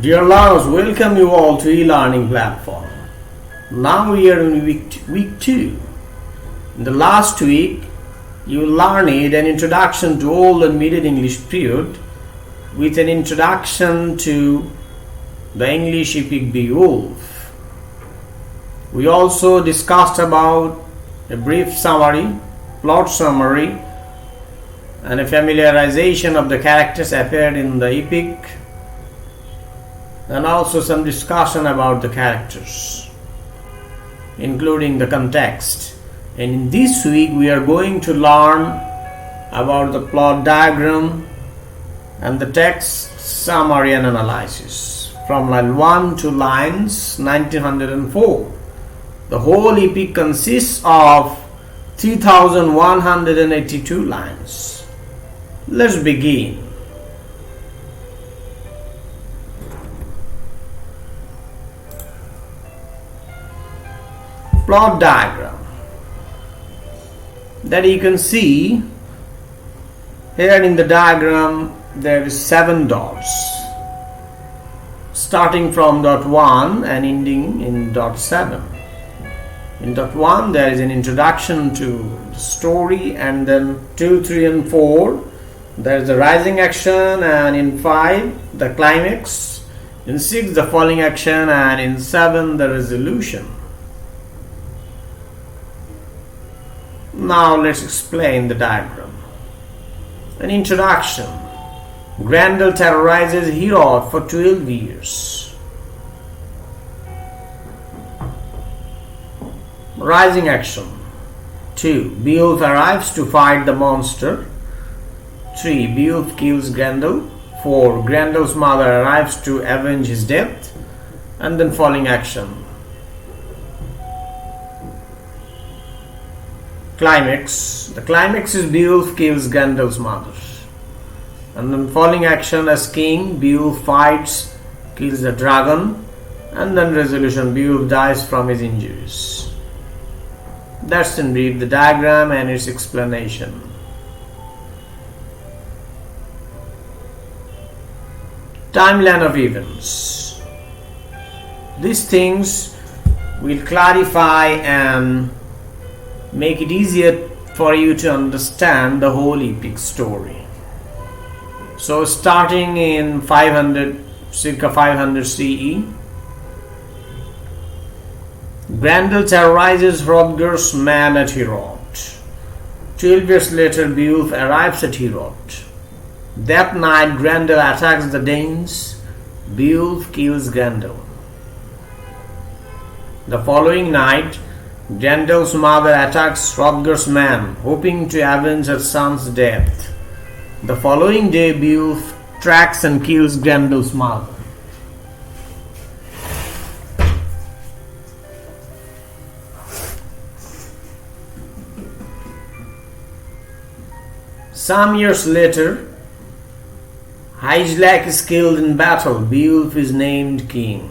Dear learners, welcome you all to e-learning platform. Now we are in week 2. In the last week, you learned an introduction to Old and Middle English period with an introduction to the English epic Beowulf. We also discussed about a brief summary, plot summary, and a familiarization of the characters appeared in the epic, and also some discussion about the characters, including the context. And in this week we are going to learn about the plot diagram and the text summary and analysis from line 1 to lines 1904. The whole epic consists of 3182 lines. Let's begin. Plot diagram that you can see here in the diagram. There is 7 dots starting from dot 1 and ending in dot 7. In dot 1 there is an introduction to the story, and then 2, 3 and 4 there is the rising action, and in 5 the climax, in 6 the falling action, and in 7 the resolution. Now let's explain the diagram. An introduction. Grendel terrorizes Herod for 12 years. Rising action. 2. Beowulf arrives to fight the monster. 3. Beowulf kills Grendel. 4. Grendel's mother arrives to avenge his death. And then falling action. Climax. The climax is Beowulf kills Grendel's mother. And then falling action as king, Beowulf fights, kills the dragon, and then resolution, Beowulf dies from his injuries. That's in brief the diagram and its explanation. Timeline of events. These things will clarify and make it easier for you to understand the whole epic story. So starting in circa 500 CE, Grendel terrorizes Hrothgar's men at Herod. 12 years later, Beowulf arrives at Herod. That night, Grendel attacks the Danes. Beowulf kills Grendel. The following night, Grendel's mother attacks Hrothgar's men, hoping to avenge her son's death. The following day, Beowulf tracks and kills Grendel's mother. Some years later, Hygelac is killed in battle. Beowulf is named king.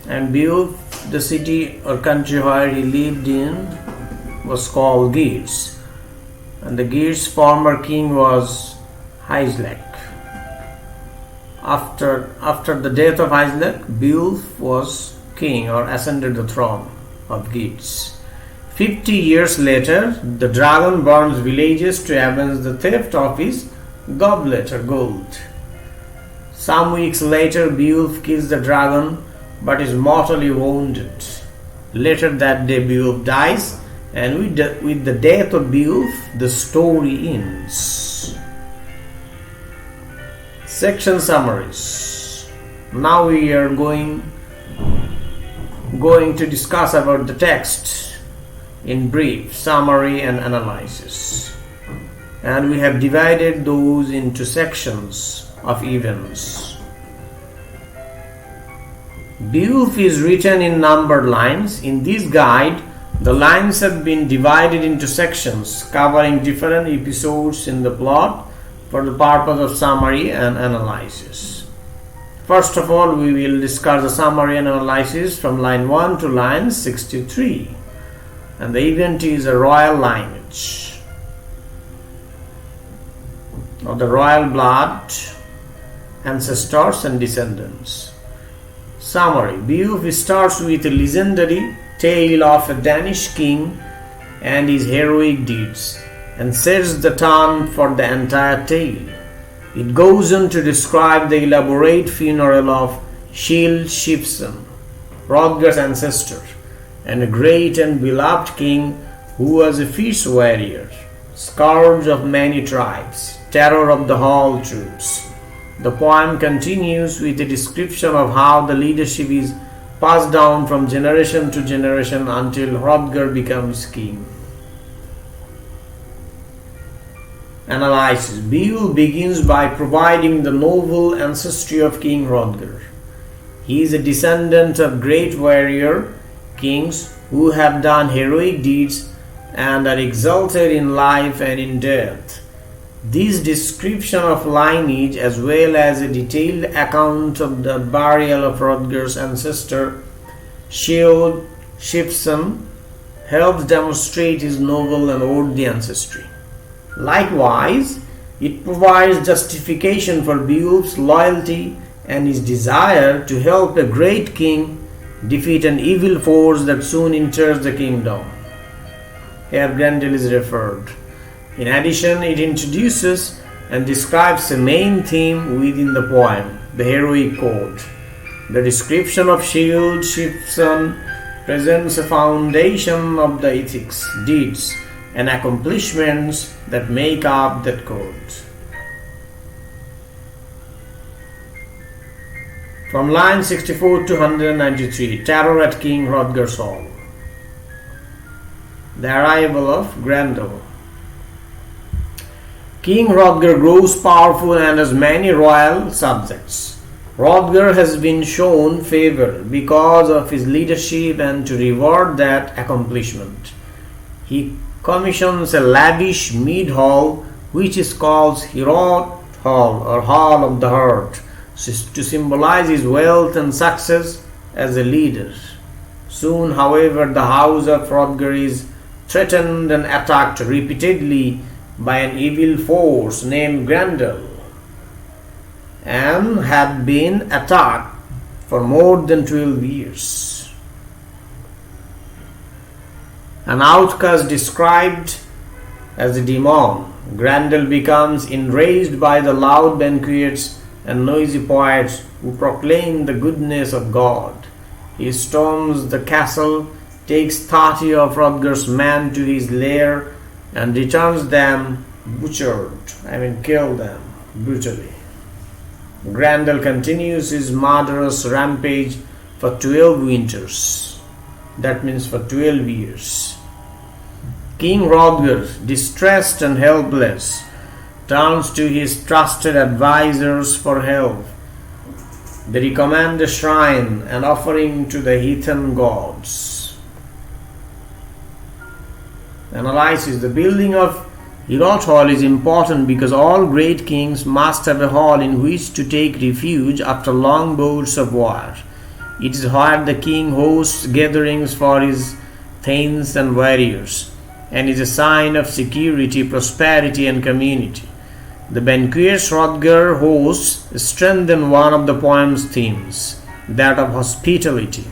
And Beowulf, the city or country where he lived in, was called Geats. And the Geats' former king was Hygelac. After the death of Hygelac, Beowulf was king or ascended the throne of Geats. 50 years later, the dragon burns villages to avenge the theft of his goblet or gold. Some weeks later, Beowulf kills the dragon but is mortally wounded. Later that day, Beowulf dies, and with the death of Beowulf, the story ends. Section summaries. Now we are going to discuss about the text in brief, summary and analysis. And we have divided those into sections of events. Beowulf is written in numbered lines. In this guide, the lines have been divided into sections covering different episodes in the plot for the purpose of summary and analysis. First of all, we will discuss the summary and analysis from line 1 to line 63. And the event is a royal lineage. of the royal blood ancestors and descendants. Summary: Beowulf starts with a legendary tale of a Danish king and his heroic deeds, and sets the tone for the entire tale. It goes on to describe the elaborate funeral of Skjold, Hrothgar's ancestor, and a great and beloved king who was a fierce warrior, scourge of many tribes, terror of the whole troops. The poem continues with a description of how the leadership is passed down from generation to generation until Hrothgar becomes king. Analysis: Beowulf begins by providing the noble ancestry of King Hrothgar. He is a descendant of great warrior kings who have done heroic deeds and are exalted in life and in death. This description of lineage, as well as a detailed account of the burial of Hrothgar's ancestor Skjold, helps demonstrate his noble and worthy ancestry. Likewise, it provides justification for Beowulf's loyalty and his desire to help a great king defeat an evil force that soon enters the kingdom. Here Grendel is referred. In addition, it introduces and describes a main theme within the poem, the heroic code. The description of Skjold presents a foundation of the ethics, deeds, and accomplishments that make up that code. From line 64 to 193, Terror at King Hrothgar's Hall. The arrival of Grendel. King Hrothgar grows powerful and has many royal subjects. Hrothgar has been shown favor because of his leadership, and to reward that accomplishment, he commissions a lavish mead hall which is called Heorot Hall or Hall of the Heart to symbolize his wealth and success as a leader. Soon, however, the house of Hrothgar is threatened and attacked repeatedly by an evil force named Grendel, and have been attacked for more than 12 years. An outcast described as a demon, Grendel becomes enraged by the loud banquets and noisy poets who proclaim the goodness of God. He storms the castle, takes 30 of Hrothgar's men to his lair, and returns them killed them brutally. Grendel continues his murderous rampage for 12 winters. That means for 12 years. King Hrothgar, distressed and helpless, turns to his trusted advisors for help. They recommend a shrine and offering to the heathen gods. Analysis: the building of Heorot Hall is important because all great kings must have a hall in which to take refuge after long bouts of war. It is where the king hosts gatherings for his thanes and warriors, and is a sign of security, prosperity, and community. The banquets Hrothgar hosts strengthen one of the poem's themes, that of hospitality.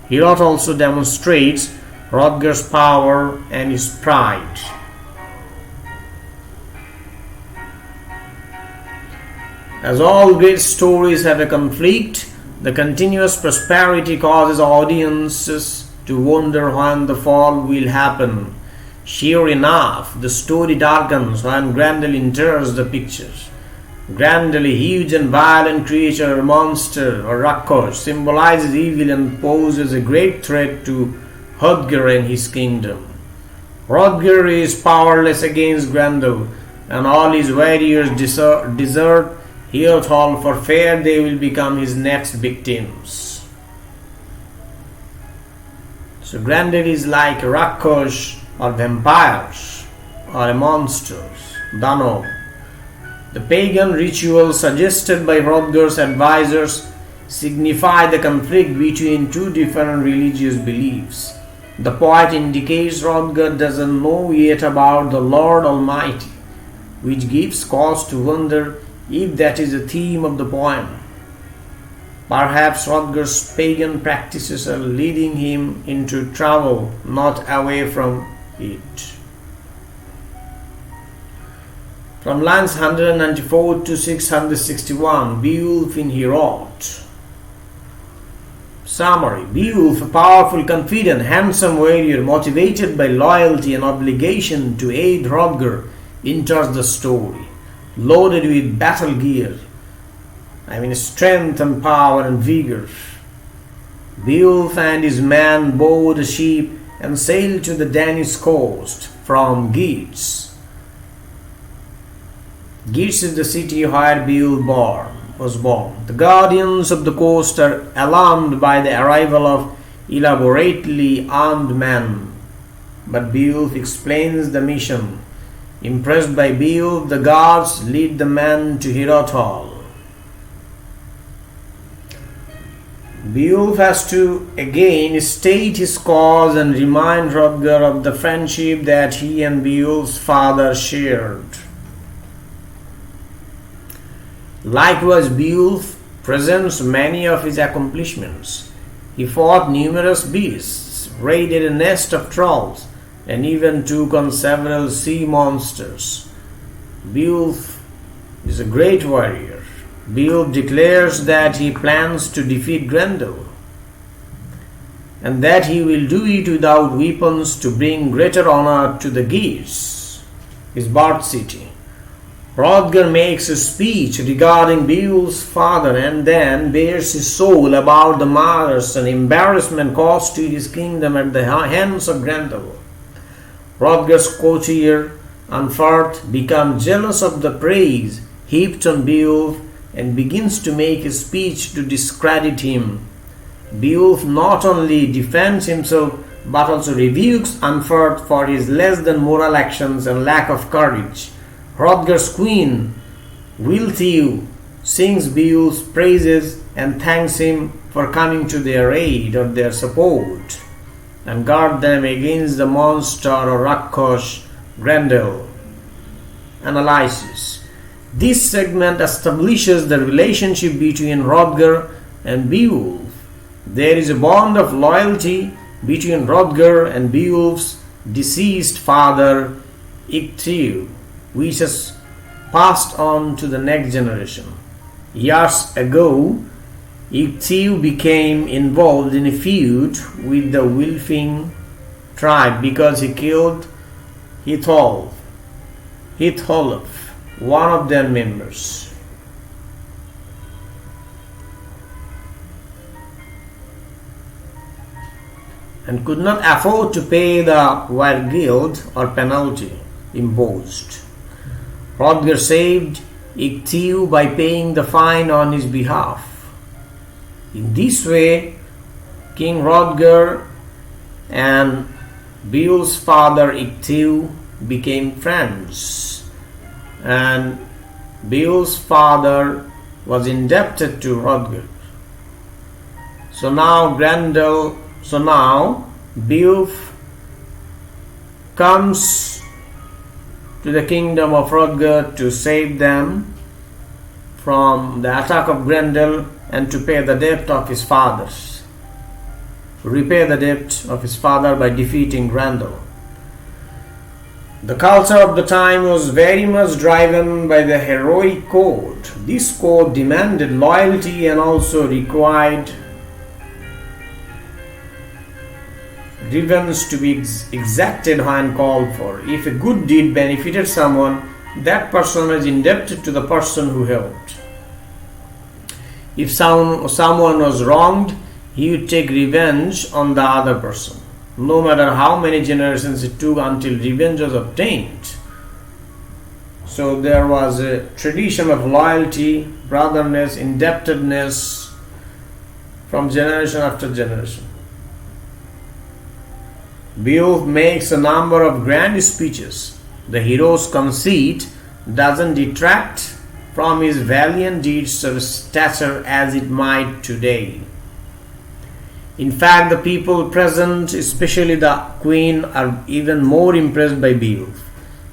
Heorot also demonstrates Hrothgar's power and his pride. As all great stories have a conflict, the continuous prosperity causes audiences to wonder when the fall will happen. Sure enough, the story darkens when Grendel enters the picture. Grendel, a huge and violent creature, a monster or Rakshas, symbolizes evil and poses a great threat to Hrothgar and his kingdom. Hrothgar is powerless against Grendel, and all his warriors desert Heorot Hall for fear they will become his next victims. So Grendel is like a Rakshas or vampires or a monster, Dano. The pagan rituals suggested by Hrothgar's advisors signify the conflict between two different religious beliefs. The poet indicates Hrothgar doesn't know yet about the Lord Almighty, which gives cause to wonder if that is the theme of the poem. Perhaps Hrothgar's pagan practices are leading him into travel, not away from it. From lines 194 to 661, Beowulf in Heorot. Summary. Beowulf, a powerful, confident, handsome warrior motivated by loyalty and obligation to aid Hrothgar, enters the story, loaded with battle gear. Strength and power and vigor. Beowulf and his men board a ship and sail to the Danish coast from Geats. Geats is the city where Beowulf was born. The guardians of the coast are alarmed by the arrival of elaborately armed men, but Beowulf explains the mission. Impressed by Beowulf, the guards lead the men to Heorot Hall. Beowulf has to again state his cause and remind Hrothgar of the friendship that he and Beowulf's father shared. Likewise, Beowulf presents many of his accomplishments. He fought numerous beasts, raided a nest of trolls, and even took on several sea monsters. Beowulf is a great warrior. Beowulf declares that he plans to defeat Grendel, and that he will do it without weapons to bring greater honor to the Geats, his birth city. Hrothgar makes a speech regarding Beowulf's father and then bears his soul about the murders and embarrassment caused to his kingdom at the hands of Grendel. Hrothgar's courtier Unferth becomes jealous of the praise heaped on Beowulf and begins to make a speech to discredit him. Beowulf not only defends himself but also rebukes Unferth for his less than moral actions and lack of courage. Hrothgar's queen, Wilthew, sings Beowulf's praises and thanks him for coming to their aid or their support and guard them against the monster or Rakshas, Grendel. Analysis. This segment establishes the relationship between Hrothgar and Beowulf. There is a bond of loyalty between Hrothgar and Beowulf's deceased father, Icthiu, which has passed on to the next generation. Years ago, Icthiu became involved in a feud with the Wilfing tribe because he killed Hitholf, one of their members. And could not afford to pay the wergild or penalty imposed. Hrothgar saved Icthiu by paying the fine on his behalf. In this way, King Hrothgar and Beowulf's father Icthiu became friends, and Beowulf's father was indebted to Hrothgar. So now Beowulf comes to the kingdom of Hrothgar to save them from the attack of Grendel and to pay the debt of his fathers. Repay the debt of his father by defeating Grendel. The culture of the time was very much driven by the heroic code. This code demanded loyalty and also required revenge to be exacted when called for. If a good deed benefited someone, that person is indebted to the person who helped. If someone was wronged, he would take revenge on the other person, no matter how many generations it took until revenge was obtained. So there was a tradition of loyalty, brotherness, indebtedness from generation after generation. Beowulf makes a number of grand speeches. The hero's conceit doesn't detract from his valiant deeds or stature as it might today. In fact, the people present, especially the queen, are even more impressed by Beowulf.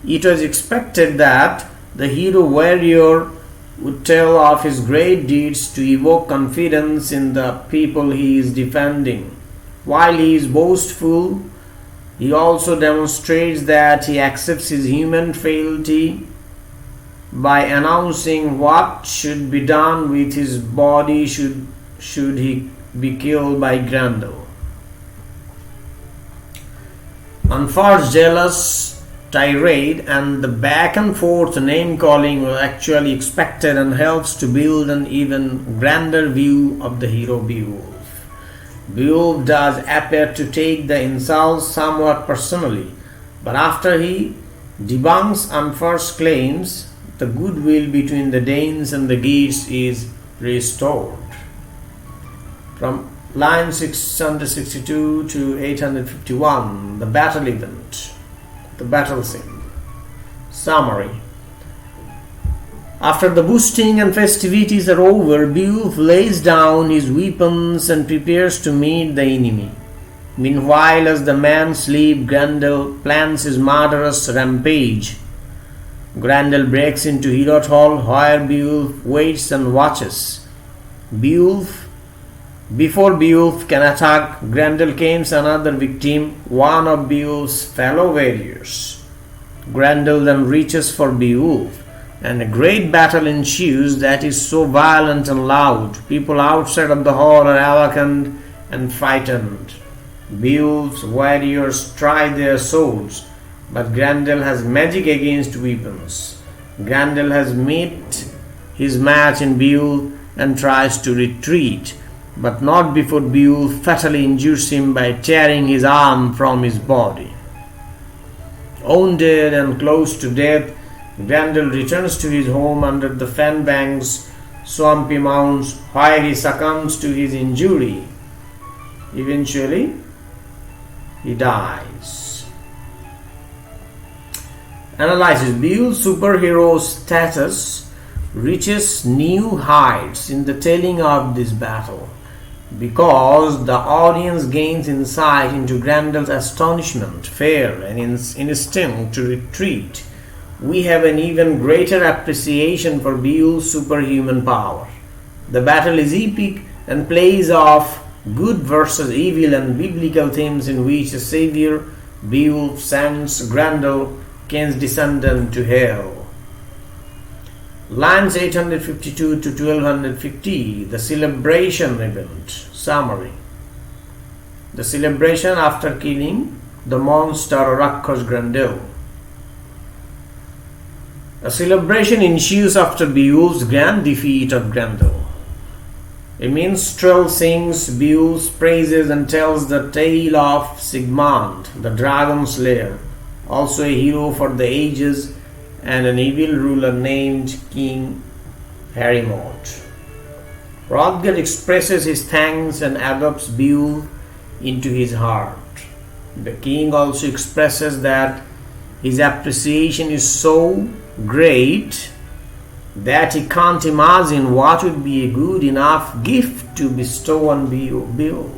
It was expected that the hero warrior would tell of his great deeds to evoke confidence in the people he is defending. While he is boastful, he also demonstrates that he accepts his human frailty by announcing what should be done with his body should he be killed by Grendel. Unforced, jealous tirade and the back and forth name calling were actually expected and helps to build an even grander view of the hero Beowulf. Beowulf does appear to take the insults somewhat personally, but after he debunks Unforced's claims, the goodwill between the Danes and the Geats is restored. From line 662 to 851, the battle event. The battle scene. Summary. After the boosting and festivities are over, Beowulf lays down his weapons and prepares to meet the enemy. Meanwhile, as the men sleep, Grendel plans his murderous rampage. Grendel breaks into Heorot Hall, where Beowulf waits and watches. Before Beowulf can attack, Grendel claims another victim, one of Beowulf's fellow warriors. Grendel then reaches for Beowulf, and a great battle ensues that is so violent and loud. People outside of the hall are awakened and frightened. Beowulf's warriors try their swords, but Grendel has magic against weapons. Grendel has met his match in Beowulf and tries to retreat, but not before Beowulf fatally injures him by tearing his arm from his body. Wounded and close to death, Grendel returns to his home under the Fenbank's swampy mounds, where he succumbs to his injury. Eventually, he dies. Analysis. Beowulf's superhero status reaches new heights in the telling of this battle, because the audience gains insight into Grendel's astonishment, fear, and instinct to retreat. We have an even greater appreciation for Beowulf's superhuman power. The battle is epic and plays off good versus evil and biblical themes in which a savior, Beowulf, sends Grendel, Cain's descendant, to hell. Lines 852 to 1250, the celebration event. Summary. The celebration after killing the monster Rakshas Grendel. A celebration ensues after Beowulf's grand defeat of Grendel. A minstrel sings Beowulf's praises and tells the tale of Sigmund, the dragon slayer, also a hero for the ages, and an evil ruler named King Heremod. Hrothgar expresses his thanks and adopts Beowulf into his heart. The king also expresses that his appreciation is so great that he can't imagine what would be a good enough gift to bestow on Beowulf.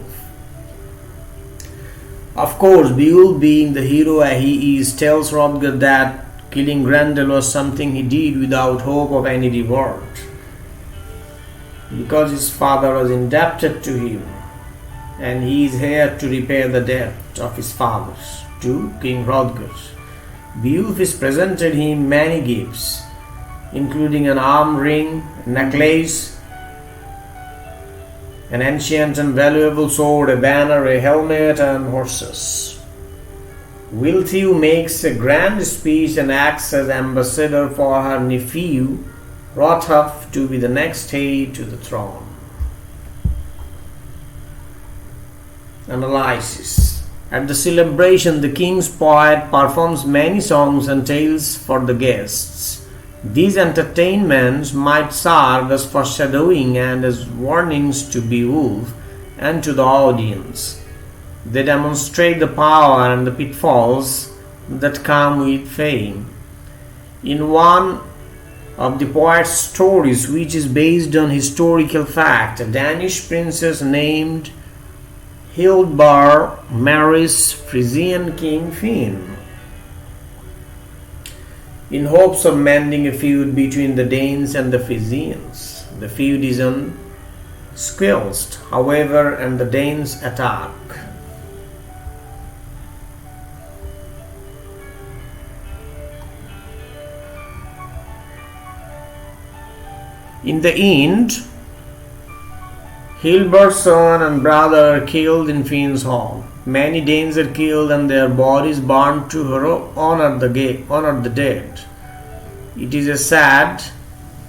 Of course, Beowulf, being the hero he is, tells Hrothgar that killing Grendel was something he did without hope of any reward, because his father was indebted to him, and he is here to repay the debt of his fathers to King Hrothgar. Beowulf has presented him many gifts, including an arm ring, a necklace, an ancient and valuable sword, a banner, a helmet, and horses. Wilthew makes a grand speech and acts as ambassador for her nephew, Hrothgar, to be the next heir to the throne. Analysis. At the celebration, the king's poet performs many songs and tales for the guests. These entertainments might serve as foreshadowing and as warnings to Beowulf and to the audience. They demonstrate the power and the pitfalls that come with fame. In one of the poet's stories, which is based on historical fact, a Danish princess named Hildbar marries Frisian king Finn. in hopes of mending a feud between the Danes and the Frisians. The feud is unsquelched, however, and the Danes attack. In the end, Hilbert's son and brother are killed in Finn's hall. Many Danes are killed and their bodies burned to honor the dead. It is a sad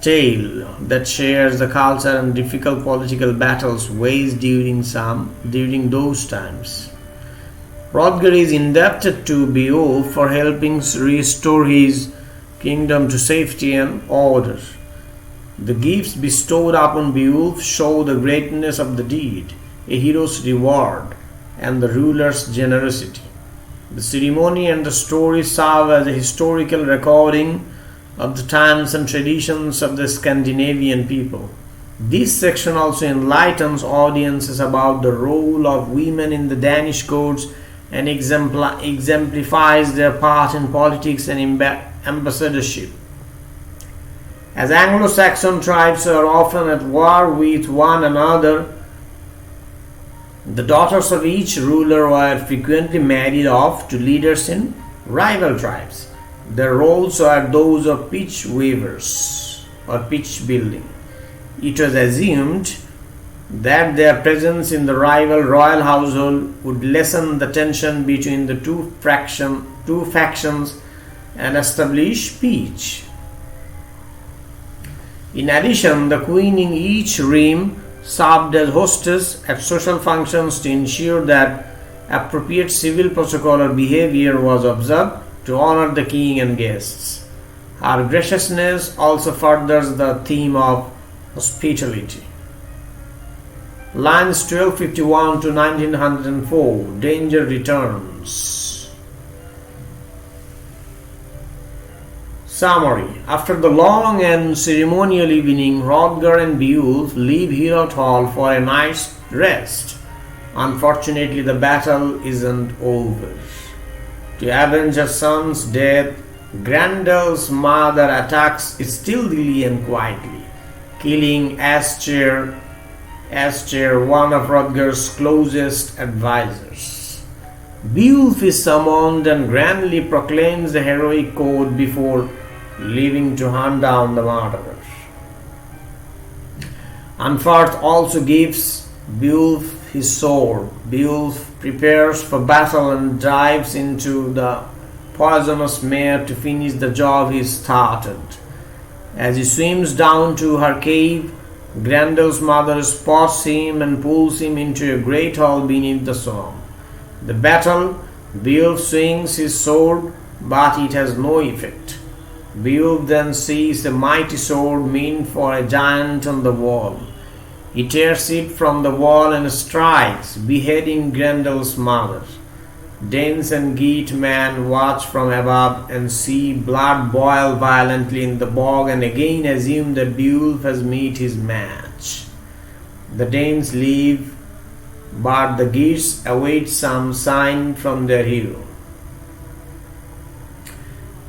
tale that shares the culture and difficult political battles waged during those times. Hrothgar is indebted to Beowulf for helping restore his kingdom to safety and order. The gifts bestowed upon Beowulf show the greatness of the deed, a hero's reward, and the ruler's generosity. The ceremony and the story serve as a historical recording of the times and traditions of the Scandinavian people. This section also enlightens audiences about the role of women in the Danish courts and exemplifies their part in politics and ambassadorship. As Anglo-Saxon tribes are often at war with one another, the daughters of each ruler were frequently married off to leaders in rival tribes. Their roles were those of pitch weavers or pitch building. It was assumed that their presence in the rival royal household would lessen the tension between the two factions and establish peace. In addition, the queen in each realm served as hostess at social functions to ensure that appropriate civil protocol or behavior was observed to honor the king and guests. Her graciousness also furthers the theme of hospitality. Lines 1251 to 1904. Danger returns. Summary. After the long and ceremonial evening, Hrothgar and Beowulf leave Heorot Hall for a night's rest. Unfortunately, the battle isn't over. To avenge her son's death, Grendel's mother attacks stealthily and quietly, killing Astyr, one of Hrothgar's closest advisors. Beowulf is summoned and grandly proclaims the heroic code before leaving to hunt down the murderers. Unferth also gives Beowulf his sword. Beowulf prepares for battle and dives into the poisonous mare to finish the job he started. As he swims down to her cave, Grendel's mother spots him and pulls him into a great hall beneath the swamp. The battle, Beowulf swings his sword, but it has no effect. Beowulf then sees a mighty sword meant for a giant on the wall. He tears it from the wall and strikes, beheading Grendel's mother. Danes and Geatmen watch from above and see blood boil violently in the bog and again assume that Beowulf has met his match. The Danes leave, but the Geats await some sign from their hero.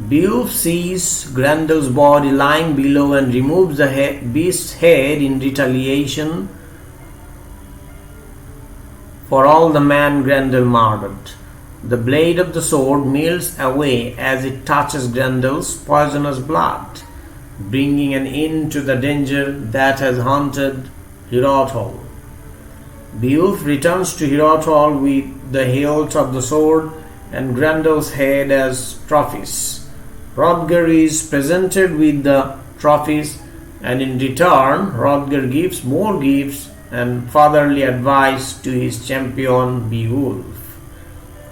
Beowulf sees Grendel's body lying below and removes the beast's head in retaliation for all the man Grendel murdered. The blade of the sword melts away as it touches Grendel's poisonous blood, bringing an end to the danger that has haunted Heorot Hall. Beowulf returns to Heorot Hall with the hilt of the sword and Grendel's head as trophies. Hrothgar is presented with the trophies, and in return, Hrothgar gives more gifts and fatherly advice to his champion Beowulf.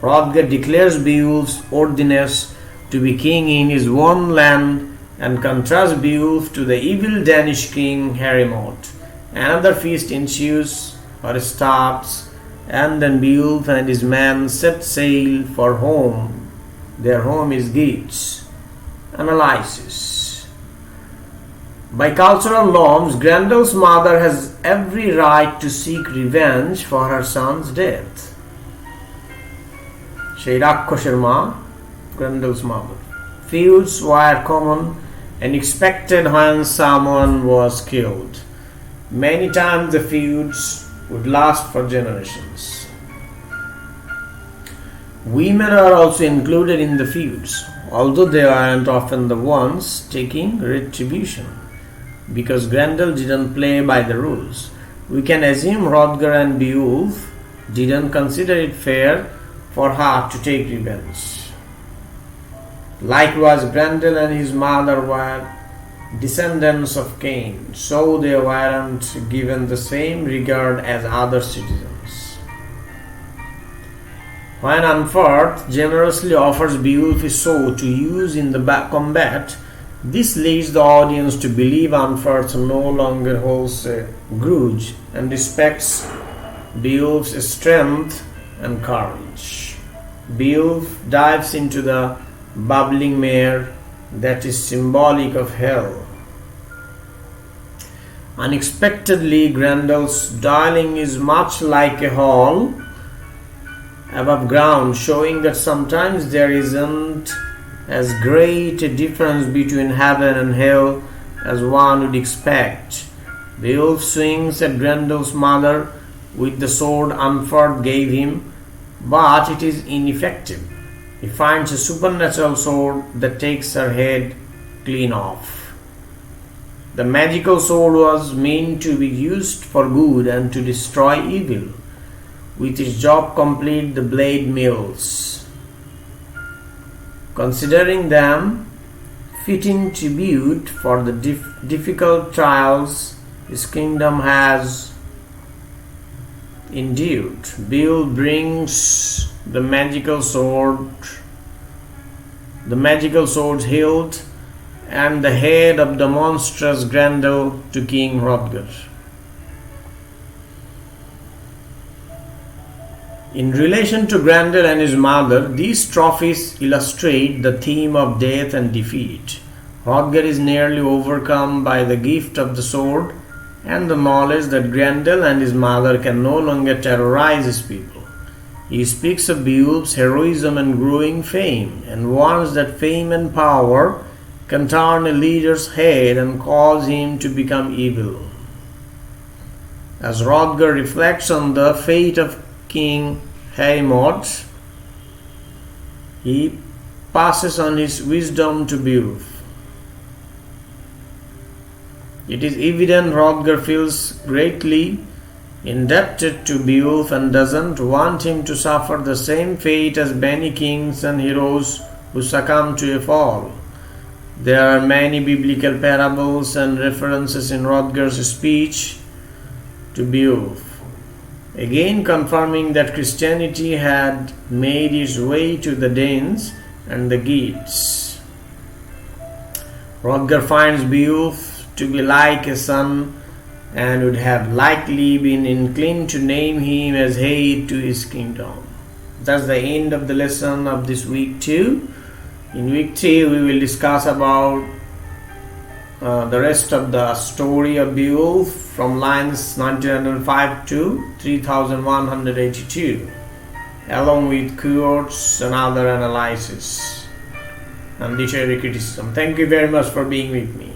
Hrothgar declares Beowulf's worthiness to be king in his own land and contrasts Beowulf to the evil Danish king Heremod. Another feast ensues or starts, and then Beowulf and his men set sail for home. Their home is Geats. Analysis. By cultural norms, Grendel's mother has every right to seek revenge for her son's death. সেই রাক্ষসের মা, Grendel's mother, Feuds were common and expected when someone was killed. Many times the feuds would last for generations. Women are also included in the feuds, although they aren't often the ones taking retribution. Because Grendel didn't play by the rules, we can assume Hrothgar and Beowulf didn't consider it fair for her to take revenge. Likewise, Grendel and his mother were descendants of Cain, so they weren't given the same regard as other citizens. When Unferth generously offers Beowulf his sword to use in the combat, this leads the audience to believe Unferth no longer holds a grudge and respects Beowulf's strength and courage. Beowulf dives into the bubbling mire that is symbolic of hell. Unexpectedly, Grendel's dwelling is much like a hall above ground, showing that sometimes there isn't as great a difference between heaven and hell as one would expect. Beowulf swings at Grendel's mother with the sword Unferth gave him, but it is ineffective. He finds a supernatural sword that takes her head clean off. The magical sword was meant to be used for good and to destroy evil. With its job complete, the blade mills. Considering them fitting tribute for the difficult trials his kingdom has endured, Beowulf brings the magical sword's hilt and the head of the monstrous Grendel to King Hrothgar. In relation to Grendel and his mother, these trophies illustrate the theme of death and defeat. Hrothgar is nearly overcome by the gift of the sword and the knowledge that Grendel and his mother can no longer terrorize his people. He speaks of Beowulf's heroism and growing fame, and warns that fame and power can turn a leader's head and cause him to become evil. As Hrothgar reflects on the fate of King Hermod, he passes on his wisdom to Beowulf. It is evident Hrothgar feels greatly indebted to Beowulf and doesn't want him to suffer the same fate as many kings and heroes who succumb to a fall. There are many biblical parables and references in Hrothgar's speech to Beowulf, again confirming that Christianity had made its way to the Danes and the Geats. Hrothgar finds Beowulf to be like a son and would have likely been inclined to name him as heir to his kingdom. That's the end of the lesson of this week 2. In week 3 we will discuss about the rest of the story of Beowulf from lines 1905 to 3182, along with quotes and other analysis and literary criticism. Thank you very much for being with me.